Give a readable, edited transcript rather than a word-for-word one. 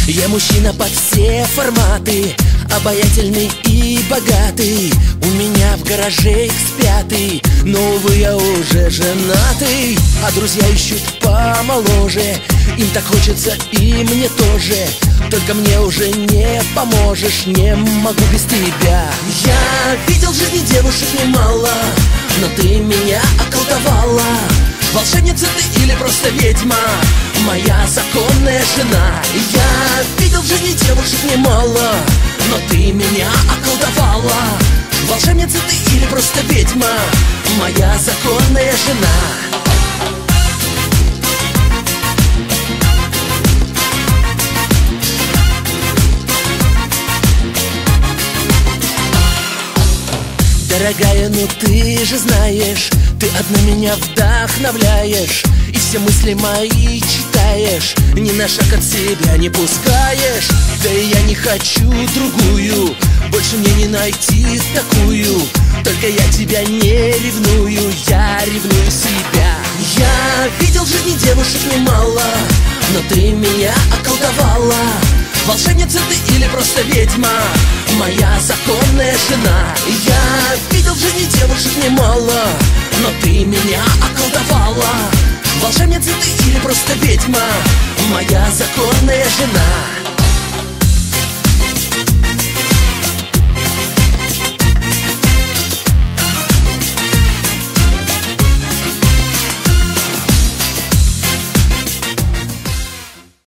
Я мужчина под все форматы, обаятельный и богатый. У меня в гараже X5, но, увы, я уже женатый. А друзья ищут помоложе, им так хочется и мне тоже. Только мне уже не поможешь, не могу без тебя. Я видел в жизни девушек немало, но ты меня околдовала. Волшебница ты или просто ведьма, моя законная жена. Я видел в жизни девушек немало, но ты меня околдовала. Волшебница ты или просто ведьма, моя законная жена. Дорогая, ну ты же знаешь, ты одна меня вдохновляешь, и все мысли мои читаешь, ни на шаг от себя не пускаешь. Да и я не хочу другую, больше мне не найти такую. Только я тебя не ревную, я ревную себя. Я видел в жизни девушек немало, но ты меня околдовала. Волшебница ты или просто ведьма, моя законная жена. Я видел в жизни девушек немало, но ты меня околдовала. Волшебница ты или просто ведьма, моя законная жена.